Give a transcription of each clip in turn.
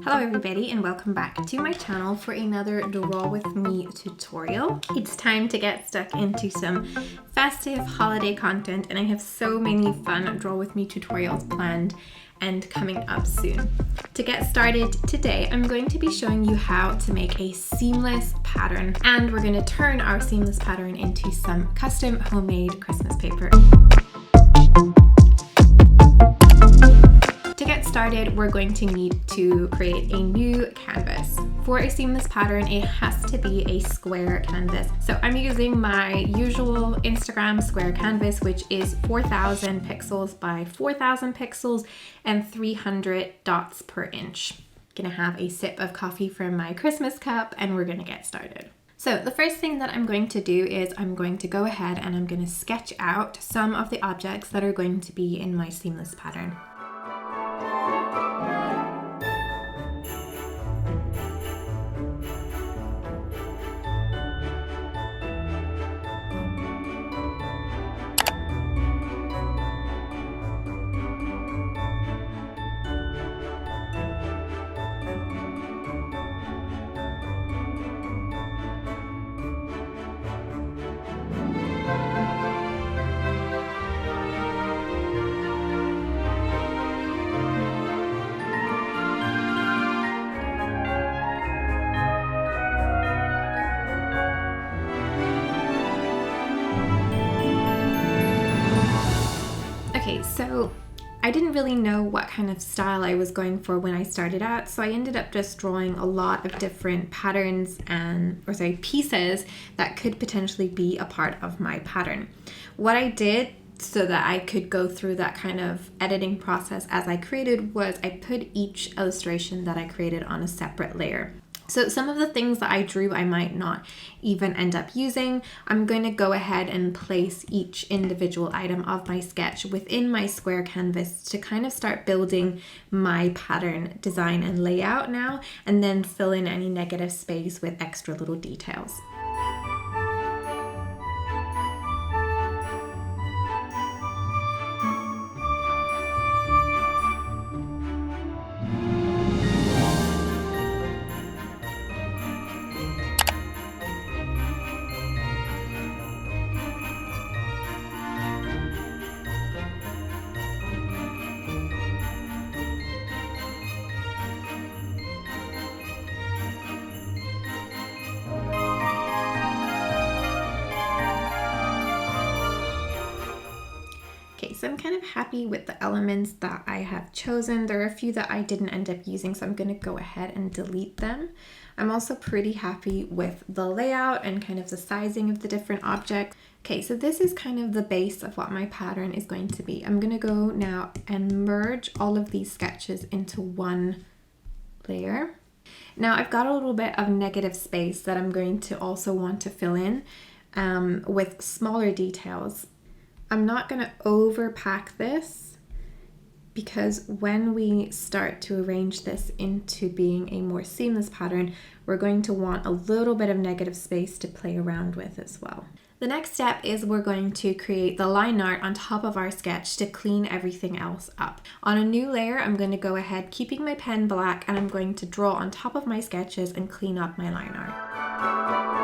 Hello everybody and welcome back to my channel for another Draw With Me tutorial. It's time to get stuck into some festive holiday content and I have so many fun Draw With Me tutorials planned and coming up soon. To get started today, I'm going to be showing you how to make a seamless pattern, and we're going to turn our seamless pattern into some custom homemade Christmas paper. To get started, we're going to need to create a new canvas. For a seamless pattern, it has to be a square canvas. So I'm using my usual Instagram square canvas, which is 4,000 pixels by 4,000 pixels and 300 dots per inch. Gonna have a sip of coffee from my Christmas cup and we're gonna get started. So the first thing that I'm going to do is I'm going to go ahead and I'm going to sketch out some of the objects that are going to be in my seamless pattern. Okay, so I didn't really know what kind of style I was going for when I started out, so I ended up just drawing a lot of different patterns pieces that could potentially be a part of my pattern. What I did so that I could go through that kind of editing process as I created was I put each illustration that I created on a separate layer. So some of the things that I drew I might not even end up using. I'm going to go ahead and place each individual item of my sketch within my square canvas to kind of start building my pattern design and layout now, and then fill in any negative space with extra little details. So I'm kind of happy with the elements that I have chosen. There are a few that I didn't end up using, so I'm going to go ahead and delete them. I'm also pretty happy with the layout and kind of the sizing of the different objects. Okay, so this is kind of the base of what my pattern is going to be. I'm going to go now and merge all of these sketches into one layer. Now I've got a little bit of negative space that I'm going to also want to fill in with smaller details. I'm not going to overpack this because when we start to arrange this into being a more seamless pattern, we're going to want a little bit of negative space to play around with as well. The next step is we're going to create the line art on top of our sketch to clean everything else up. On a new layer, I'm going to go ahead, keeping my pen black, and I'm going to draw on top of my sketches and clean up my line art.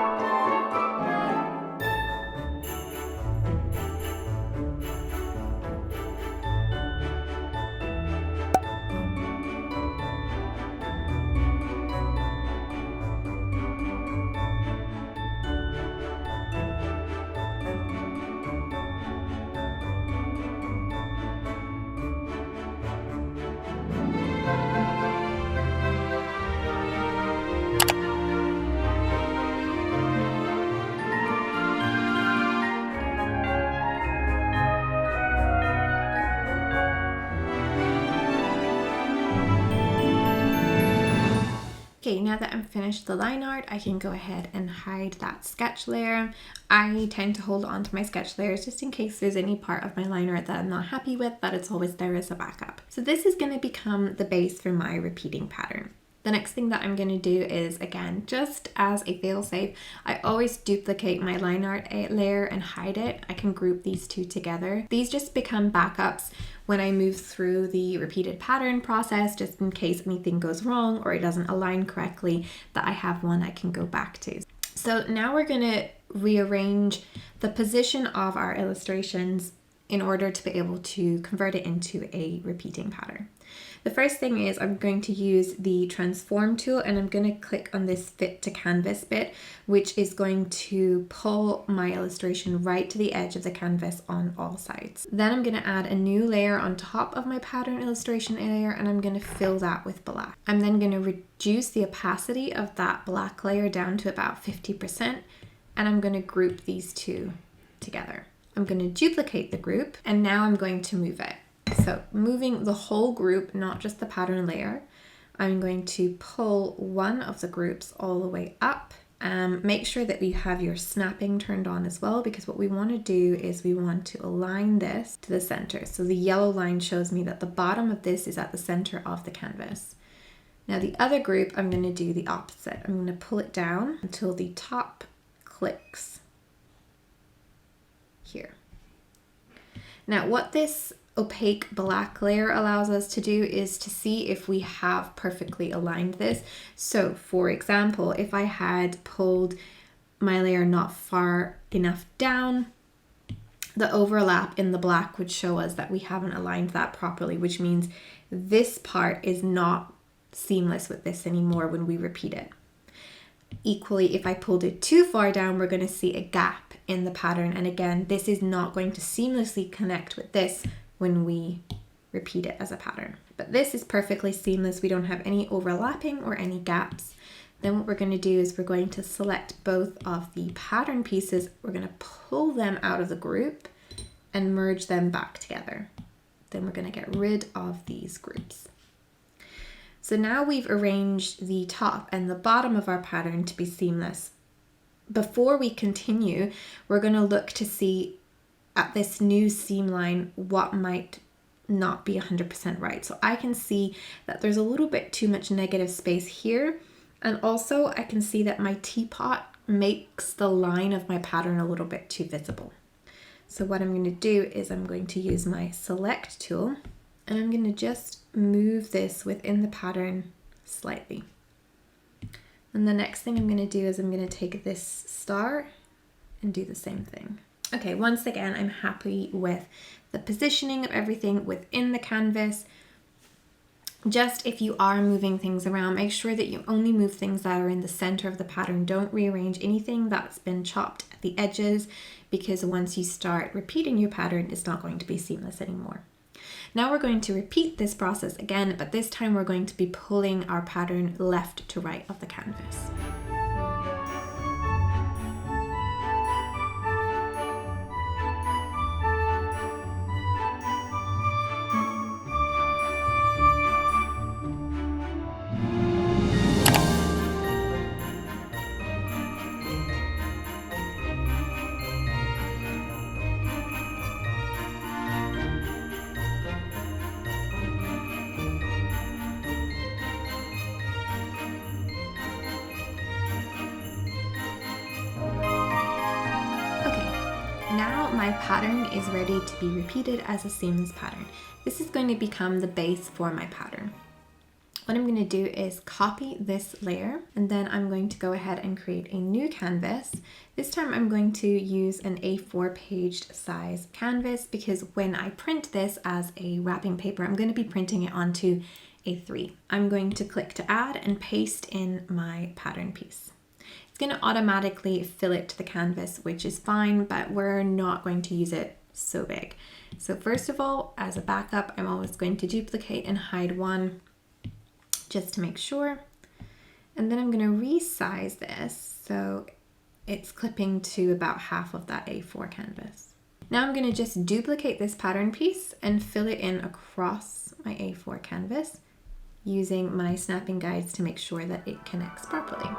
Okay, now that I'm finished the line art, I can go ahead and hide that sketch layer. I tend to hold on to my sketch layers just in case there's any part of my line art that I'm not happy with, that it's always there as a backup. So this is going to become the base for my repeating pattern. The next thing that I'm going to do is, again, just as a fail-safe, I always duplicate my line art layer and hide it. I can group these two together. These just become backups when I move through the repeated pattern process, just in case anything goes wrong or it doesn't align correctly, that I have one I can go back to. So now we're going to rearrange the position of our illustrations in order to be able to convert it into a repeating pattern. The first thing is I'm going to use the transform tool, and I'm going to click on this fit to canvas bit, which is going to pull my illustration right to the edge of the canvas on all sides. Then I'm going to add a new layer on top of my pattern illustration layer, and I'm going to fill that with black. I'm then going to reduce the opacity of that black layer down to about 50%, and I'm going to group these two together. I'm going to duplicate the group, and now I'm going to move it. So moving the whole group, not just the pattern layer, I'm going to pull one of the groups all the way up. Make sure that you have your snapping turned on as well, because what we want to do is we want to align this to the center. So the yellow line shows me that the bottom of this is at the center of the canvas. Now the other group, I'm going to do the opposite. I'm going to pull it down until the top clicks here. Now what this opaque black layer allows us to do is to see if we have perfectly aligned this. So for example, if I had pulled my layer not far enough down, the overlap in the black would show us that we haven't aligned that properly, which means this part is not seamless with this anymore when we repeat it. Equally, if I pulled it too far down, we're going to see a gap in the pattern, and again, this is not going to seamlessly connect with this when we repeat it as a pattern. But this is perfectly seamless. We don't have any overlapping or any gaps. Then what we're going to do is we're going to select both of the pattern pieces. We're going to pull them out of the group and merge them back together. Then we're going to get rid of these groups. So now we've arranged the top and the bottom of our pattern to be seamless. Before we continue, we're going to look to see at this new seam line what might not be 100% right. So I can see that there's a little bit too much negative space here, and also I can see that my teapot makes the line of my pattern a little bit too visible. So what I'm going to do is I'm going to use my select tool, and I'm going to just move this within the pattern slightly. And the next thing I'm going to do is I'm going to take this star and do the same thing. Okay, once again, I'm happy with the positioning of everything within the canvas. Just if you are moving things around, make sure that you only move things that are in the center of the pattern. Don't rearrange anything that's been chopped at the edges, because once you start repeating your pattern, it's not going to be seamless anymore. Now we're going to repeat this process again, but this time we're going to be pulling our pattern left to right of the canvas. Now my pattern is ready to be repeated as a seamless pattern. This is going to become the base for my pattern. What I'm going to do is copy this layer, and then I'm going to go ahead and create a new canvas. This time I'm going to use an A4 paged size canvas, because when I print this as a wrapping paper, I'm going to be printing it onto A3. I'm going to click to add and paste in my pattern piece. Going to automatically fill it to the canvas, which is fine, but we're not going to use it so big. So first of all, as a backup, I'm always going to duplicate and hide one just to make sure. And then I'm going to resize this so it's clipping to about half of that A4 canvas. Now I'm going to just duplicate this pattern piece and fill it in across my A4 canvas using my snapping guides to make sure that it connects properly.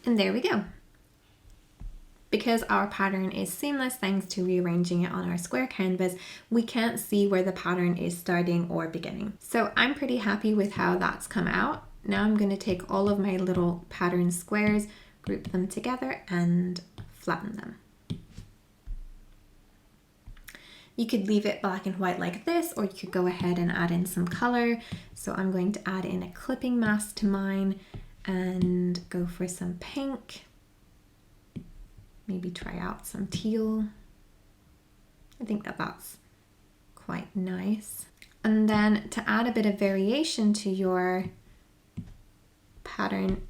And there we go. Because our pattern is seamless thanks to rearranging it on our square canvas, we can't see where the pattern is starting or beginning. So I'm pretty happy with how that's come out. Now I'm going to take all of my little pattern squares, group them together and flatten them. You could leave it black and white like this, or you could go ahead and add in some color. So I'm going to add in a clipping mask to mine and go for some pink. Maybe try out some teal. I think that that's quite nice. And then to add a bit of variation to your pattern,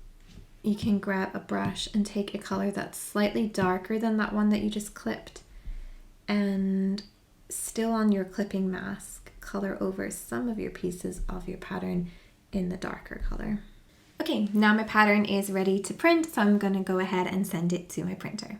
you can grab a brush and take a color that's slightly darker than that one that you just clipped, and still on your clipping mask, color over some of your pieces of your pattern in the darker color. Okay, now my pattern is ready to print, so I'm going to go ahead and send it to my printer.